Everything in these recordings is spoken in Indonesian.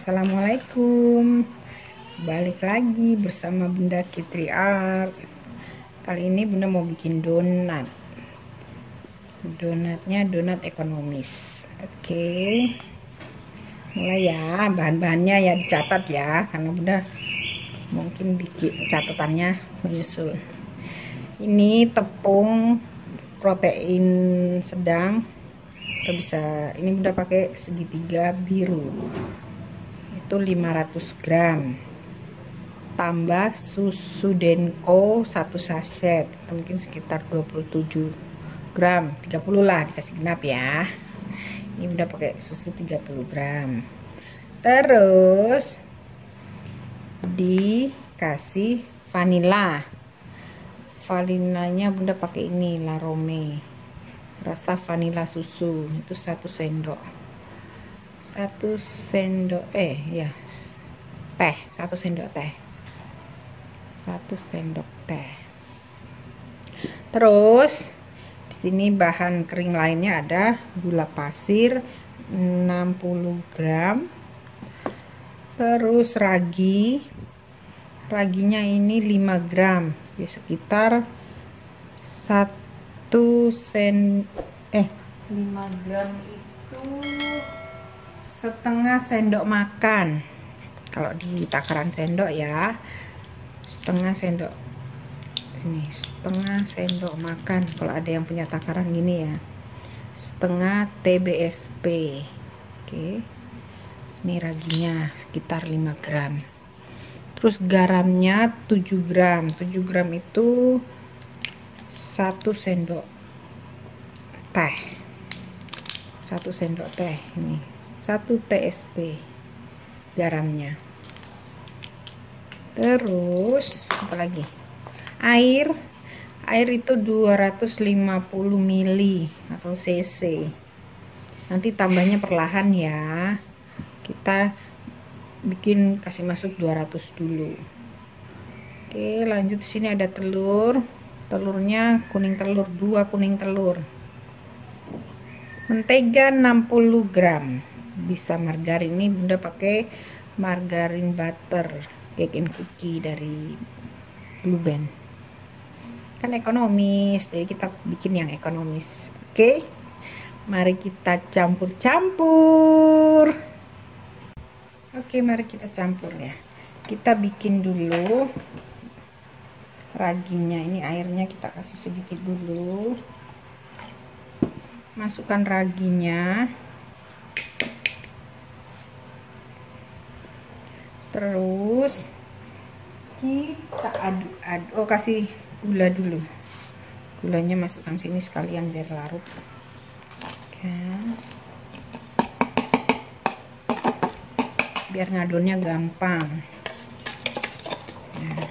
Assalamualaikum. Balik lagi bersama Bunda Kitri Art. Kali ini Bunda mau bikin donat. Donatnya donat ekonomis. Oke. Mulai ya, bahan-bahannya ya dicatat ya, karena Bunda mungkin bikin catatannya menyusul. Ini tepung protein sedang. Kita bisa, ini Bunda pakai segitiga biru. Itu 500 gram, tambah susu Denko 1 saset, mungkin sekitar 27 gram, 30 lah, dikasih genap ya. Ini udah pakai susu 30 gram. Terus dikasih vanila. Vanilanya Bunda pakai ini La Rome rasa vanila susu, itu 1 sendok. 1 sendok teh, 1 sendok teh. 1 sendok teh. Terus di sini bahan kering lainnya ada gula pasir 60 gram. Terus raginya ini 5 gram, ya sekitar 5 gram itu setengah sendok makan. Kalau di takaran sendok ya, setengah sendok. Ini setengah sendok makan. Kalau ada yang punya takaran gini ya, setengah TBSP. Oke. Ini raginya sekitar 5 gram. Terus garamnya 7 gram. 7 gram itu 1 sendok teh. 1 sendok teh ini. 1 TSP garamnya. Terus apa lagi? Air itu 250 ml atau cc. Nanti tambahnya perlahan ya. Kita bikin kasih masuk 200 dulu. Oke, lanjut. Di sini ada telur. Telurnya kuning telur, 2 kuning telur. Mentega 60 gram. Bisa margarin, ini Bunda pakai margarin butter cake and cookie dari Blue Band. Kan ekonomis, jadi kita bikin yang ekonomis. Oke. Mari kita campur-campur. Oke, mari kita campur ya. Kita bikin dulu raginya. Ini airnya kita kasih sedikit dulu. Masukkan raginya. Terus kita aduk-aduk. Oh, kasih gula dulu. Gulanya masukkan sini sekalian biar larut. Oke. Biar ngadonnya gampang. Nah.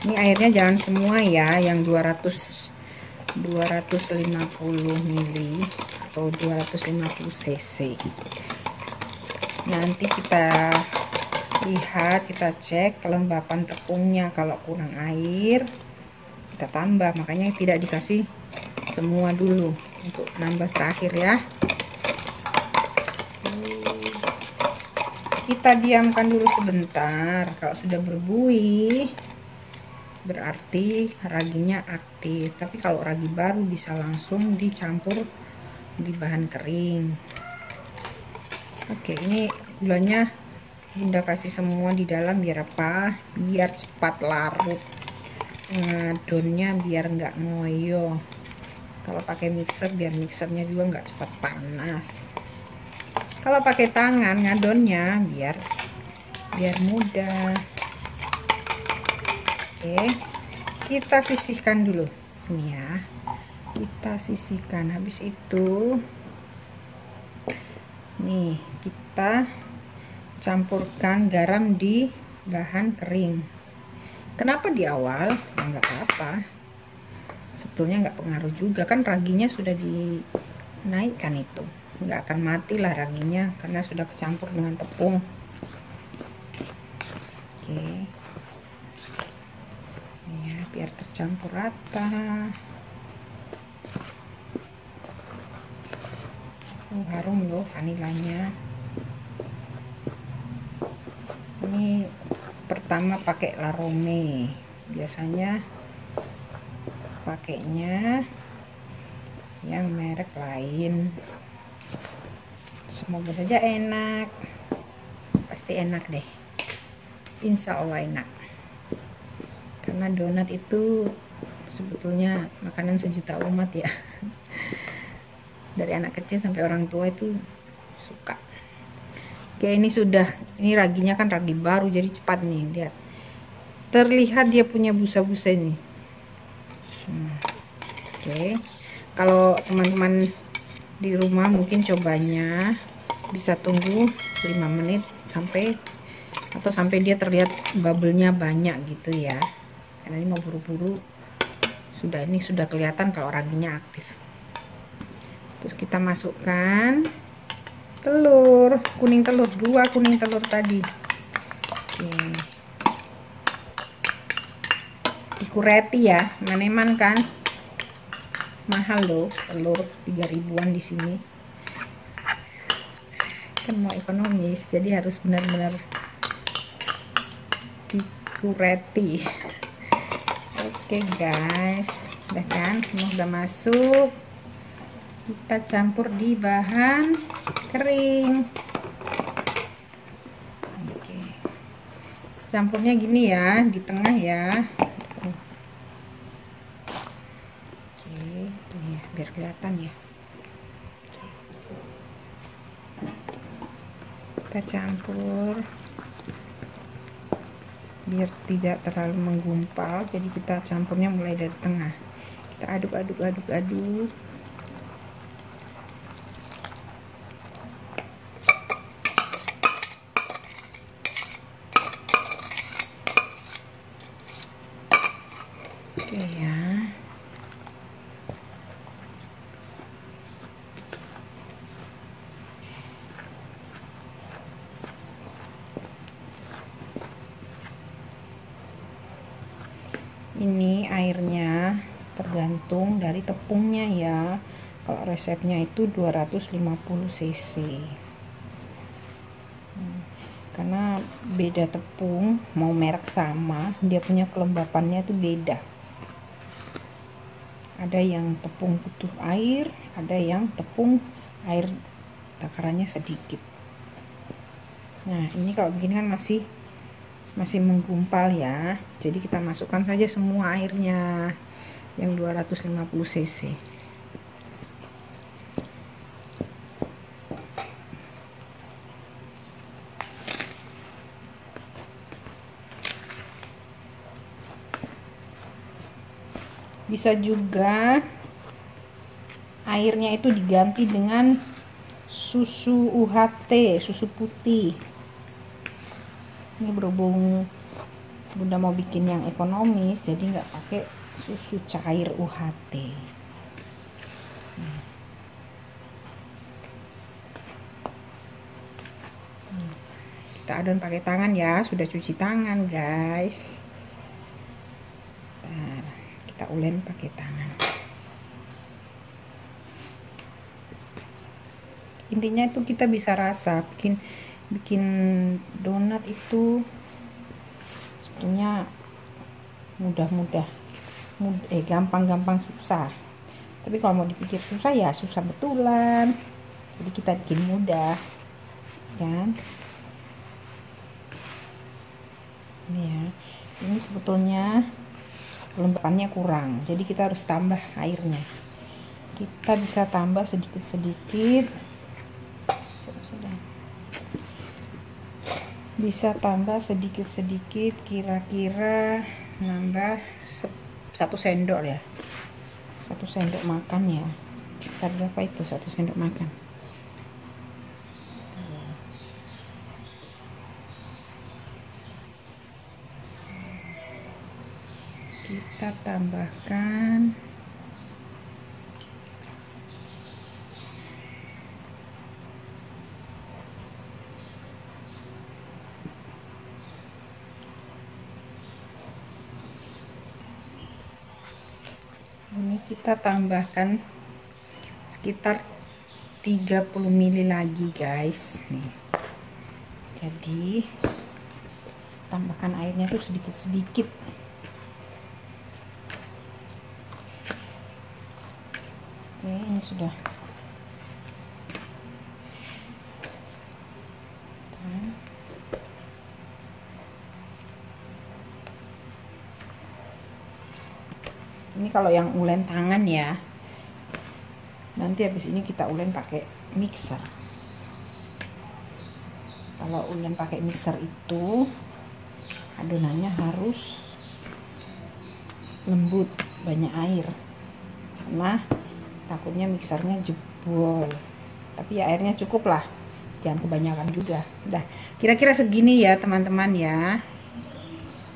Ini airnya jangan semua ya, yang 250 ml atau 250 cc. Nanti kita lihat, kita cek kelembapan tepungnya. Kalau kurang air kita tambah, makanya tidak dikasih semua dulu, untuk nambah terakhir ya. Kita diamkan dulu sebentar. Kalau sudah berbuih berarti raginya aktif, tapi kalau ragi baru bisa langsung dicampur di bahan kering. Oke, ini gulanya Bunda kasih semua di dalam biar apa? Biar cepat larut. Ngadonnya biar nggak ngoyo. Kalau pakai mixer biar mixernya juga nggak cepat panas. Kalau pakai tangan ngadonnya biar mudah. Oke, kita sisihkan dulu sini ya. Kita sisihkan. Habis itu nih kita campurkan garam di bahan kering. Kenapa di awal? Ya nggak apa-apa, sebetulnya nggak pengaruh juga, kan raginya sudah dinaikkan, itu nggak akan mati lah raginya karena sudah kecampur dengan tepung. Oke ya, biar tercampur rata. Harum loh vanilanya. Ini pertama pakai La Rome, biasanya pakainya yang merek lain. Semoga saja enak, pasti enak deh, insya Allah enak, karena donat itu sebetulnya makanan sejuta umat ya. Dari anak kecil sampai orang tua itu suka. Oke, ini raginya kan ragi baru, jadi cepat nih, lihat, terlihat dia punya busa-busa ini. Oke, kalau teman-teman di rumah mungkin cobanya bisa tunggu 5 menit sampai dia terlihat bubble-nya banyak gitu ya, karena ini mau buru-buru. Ini sudah kelihatan kalau raginya aktif. Terus kita masukkan telur, kuning telur, 2 kuning telur tadi. Oke. Dikureti ya, Maneman kan mahal loh, telur 3 ribuan di sini. Kan mau ekonomis, jadi harus benar-benar dikureti. Oke guys, udah kan, semua udah masuk. Kita campur di bahan kering. Oke, campurnya gini ya, di tengah ya. Oke, ini ya, biar kelihatan ya. Kita campur biar tidak terlalu menggumpal, jadi kita campurnya mulai dari tengah. Kita aduk. Oke ya. Ini airnya tergantung dari tepungnya ya. Kalau resepnya itu 250 cc. Karena beda tepung, mau merek sama, dia punya kelembapannya itu beda. Ada yang tepung butuh air, ada yang tepung air takarannya sedikit. Nah, ini kalau begini kan masih menggumpal ya. Jadi kita masukkan saja semua airnya yang 250 cc. Bisa juga airnya itu diganti dengan susu UHT, susu putih. Ini berhubung Bunda mau bikin yang ekonomis, jadi nggak pakai susu cair UHT. Kita adon pakai tangan ya, sudah cuci tangan guys. Bentar, kita ulen pakai tangan. Intinya itu kita bisa rasa bikin donat itu sebetulnya gampang susah. Tapi kalau mau dipikir susah ya susah betulan. Jadi kita bikin mudah kan. Ini ya, ini sebetulnya kelembapannya kurang, jadi kita harus tambah airnya. Kita bisa tambah sedikit-sedikit, bisa tambah sedikit-sedikit, kira-kira nambah 1 sendok ya, 1 sendok makan ya. Sekitar berapa itu 1 sendok makan? Kita tambahkan ini, kita tambahkan sekitar 30 ml lagi guys nih. Jadi tambahkan airnya tuh sedikit-sedikit. Oke, ini sudah. Ini kalau yang ulen tangan ya. Nanti habis ini kita ulen pakai mixer. Kalau ulen pakai mixer itu adonannya harus lembut, banyak air. Karena takutnya mixernya jebol. Tapi ya airnya cukup lah. Jangan kebanyakan juga. Udah, kira-kira segini ya teman-teman ya.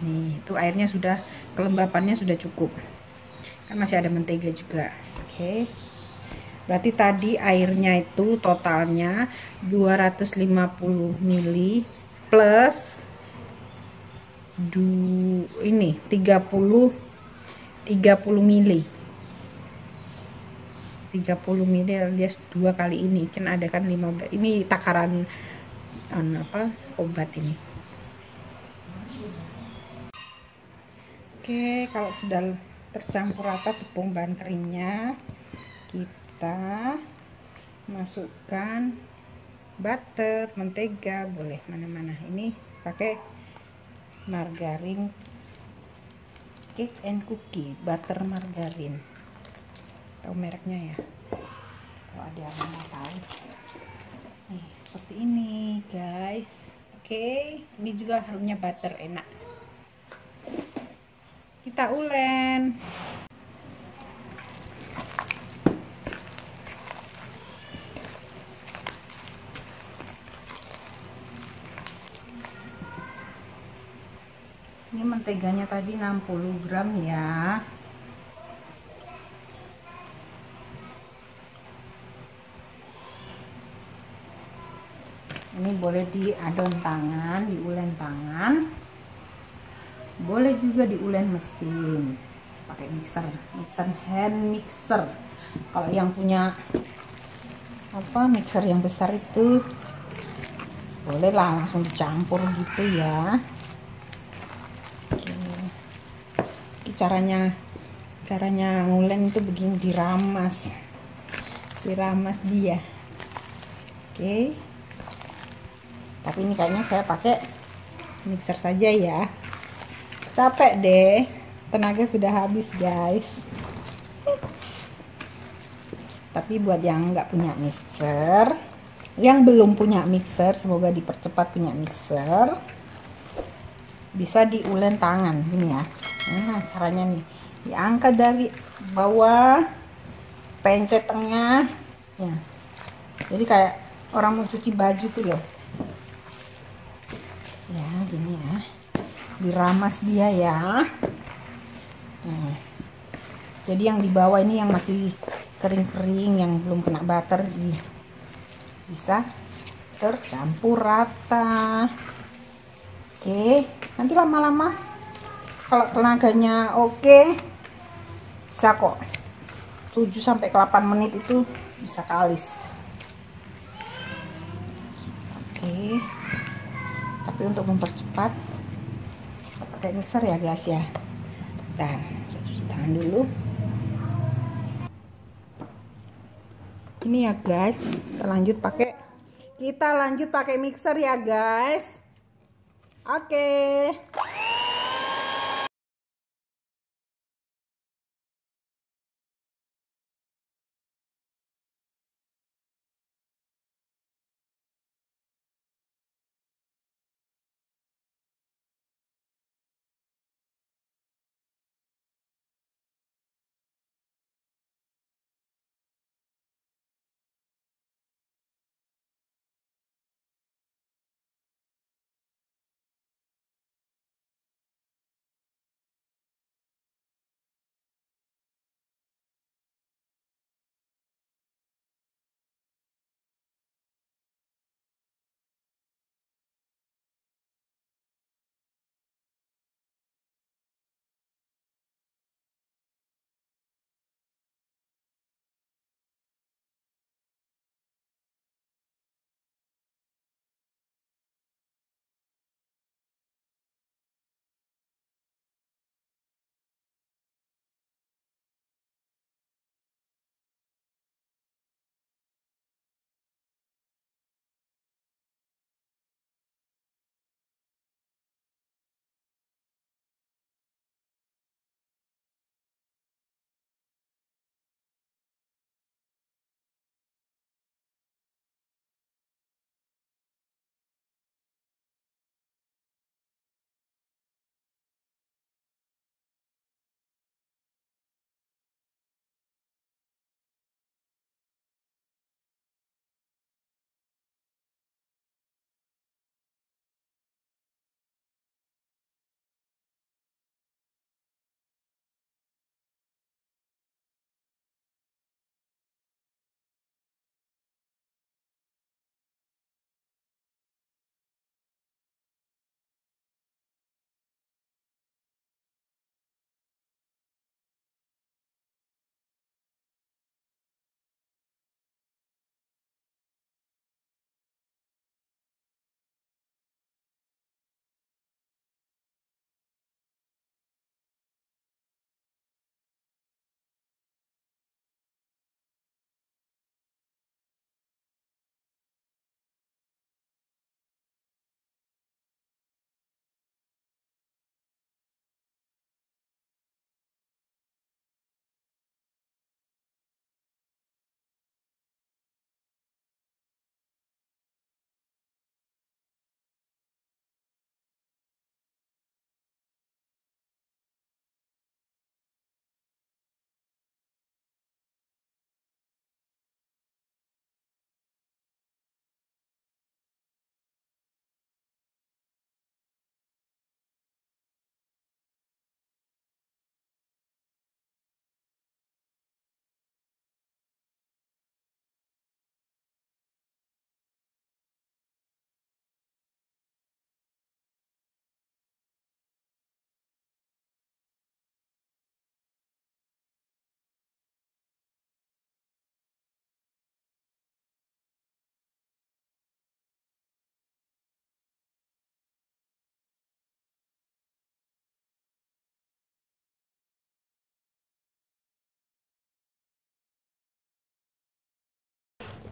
Nih, itu airnya sudah, kelembapannya sudah cukup. Kan masih ada mentega juga. Oke. Berarti tadi airnya itu totalnya 250 ml plus ini 30 ml. 30 ml alias 2 kali ini. Kan ada kan 15. Ini takaran apa obat ini. Oke, kalau sudah tercampur rata tepung bahan keringnya, kita masukkan butter, mentega, boleh mana-mana. Ini pakai margarin cake and cookie, butter margarin. Tahu mereknya ya? Kalau ada yang mau tahu. Nih, seperti ini, guys. Oke, ini juga harumnya butter enak. Kita ulen. Ini menteganya tadi 60 gram ya. Ini boleh diadon tangan, diulen tangan. Boleh juga diulen mesin. Pakai mixer hand mixer. Kalau yang punya mixer yang besar itu boleh lah langsung dicampur gitu ya. Caranya ngulen itu begini, diramas dia. Oke. Tapi ini kayaknya saya pakai mixer saja ya. Capek deh, tenaga sudah habis guys. Tapi buat yang nggak punya mixer, yang belum punya mixer, semoga dipercepat punya mixer. Bisa diulen tangan ini ya. Nah, caranya nih, diangkat dari bawah, pencet tengah ya. Jadi kayak orang mau cuci baju tuh loh ya, gini ya, diramas dia ya. Nah, jadi yang di bawah ini yang masih kering-kering, yang belum kena butter, bisa tercampur rata. Oke, nanti lama-lama kalau tenaganya oke, bisa kok 7-8 menit itu bisa kalis. Oke, tapi untuk mempercepat saya pakai mixer ya guys ya. Dan saya cuci tangan dulu. Ini ya guys, kita lanjut pakai mixer ya guys. Oke.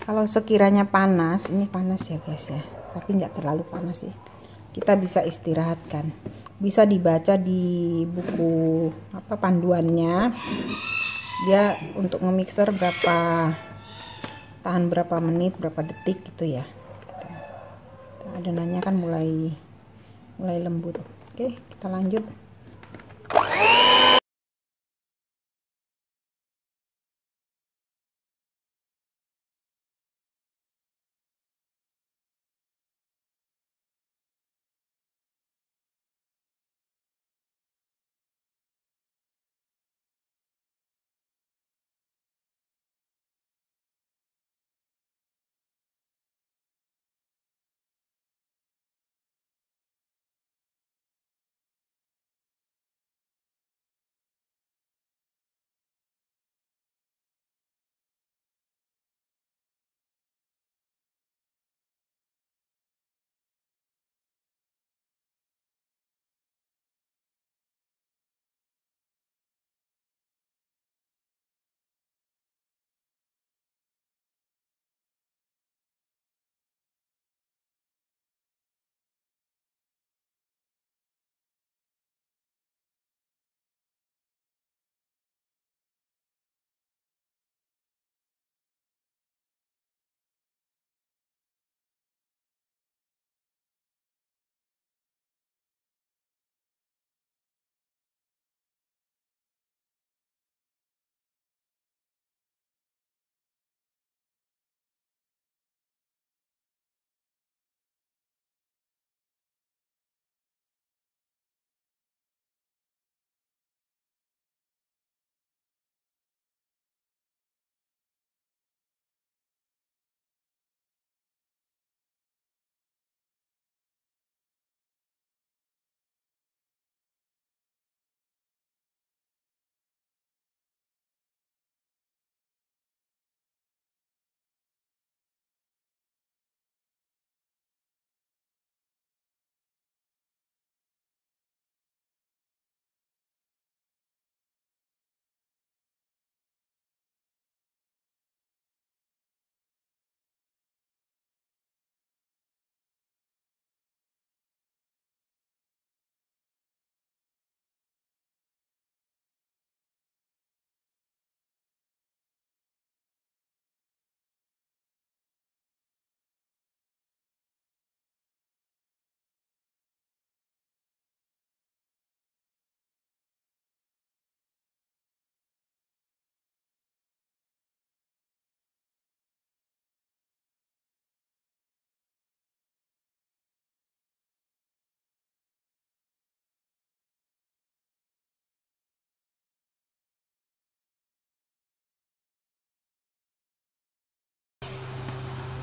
Kalau sekiranya panas, ini panas ya guys ya, tapi nggak terlalu panas sih. Kita bisa istirahatkan. Bisa dibaca di buku apa panduannya. Dia untuk nge-mixer tahan berapa menit, berapa detik gitu ya. Adonannya kan mulai lembut. Oke, kita lanjut.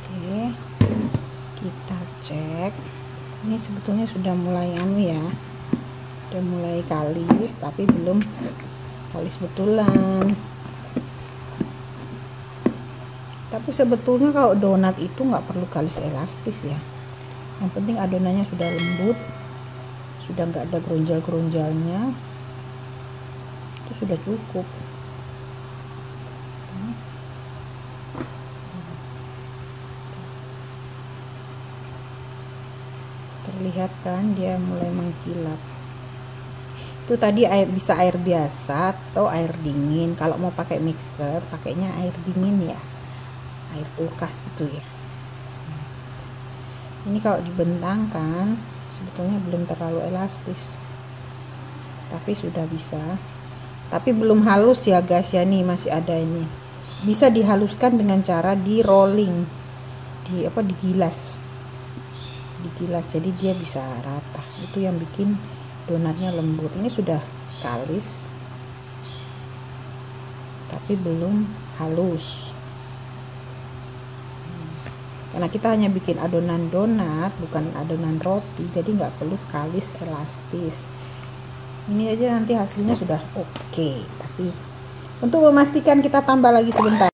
Oke, kita cek. Ini sebetulnya sudah mulai ya, udah mulai kalis, tapi belum kalis betulan. Tapi sebetulnya kalau donat itu nggak perlu kalis elastis ya. Yang penting adonannya sudah lembut, sudah nggak ada geronjal-geronjalnya, itu sudah cukup. Terlihat kan dia mulai mengkilap. Itu tadi bisa air biasa atau air dingin. Kalau mau pakai mixer, pakainya air dingin ya, air kulkas gitu ya. Ini kalau dibentangkan sebetulnya belum terlalu elastis, tapi sudah bisa. Tapi belum halus ya guys ya, nih masih ada ini. Bisa dihaluskan dengan cara di rolling, digilas. Jadi dia bisa rata. Itu yang bikin donatnya lembut. Ini sudah kalis, tapi belum halus. Karena kita hanya bikin adonan donat, bukan adonan roti, jadi nggak perlu kalis elastis. Ini aja nanti hasilnya sudah oke. Tapi untuk memastikan kita tambah lagi sebentar.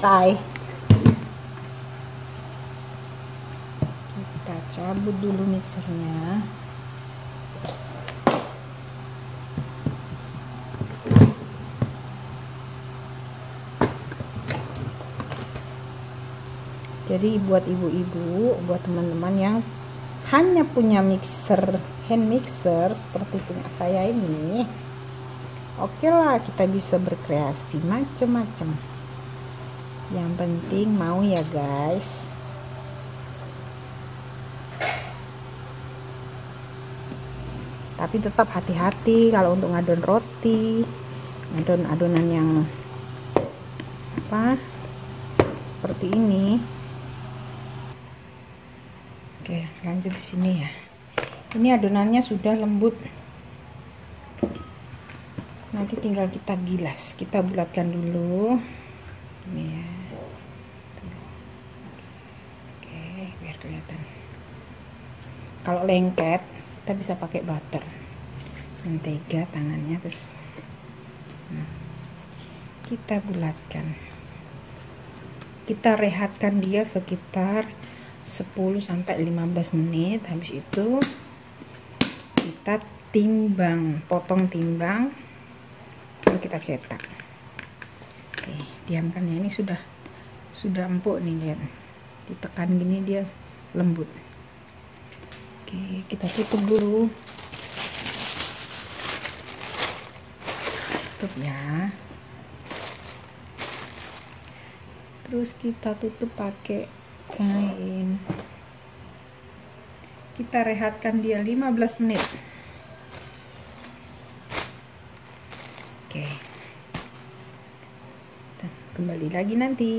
selesai. Kita cabut dulu mixernya. Jadi buat ibu-ibu, buat teman-teman yang hanya punya mixer, hand mixer seperti punya saya ini, oke lah, kita bisa berkreasi macem-macem. Yang penting mau ya guys. Tapi tetap hati-hati kalau untuk ngadon roti, ngadon adonan yang apa seperti ini. Oke, lanjut di sini ya. Ini adonannya sudah lembut. Nanti tinggal kita gilas, kita bulatkan dulu. Ini ya. Oke, biar kelihatan. Kalau lengket, kita bisa pakai butter, mentega tangannya, terus kita bulatkan. Kita rehatkan dia sekitar 10-15 menit. Habis itu kita timbang, potong timbang, baru kita cetak. Oke, diamkan ya. Ini sudah empuk nih, lihat, ditekan gini dia lembut. Oke, kita tutup dulu, tutup ya. Terus kita tutup pakai kain. Kita rehatkan dia 15 menit. Oke. Dan kembali lagi nanti.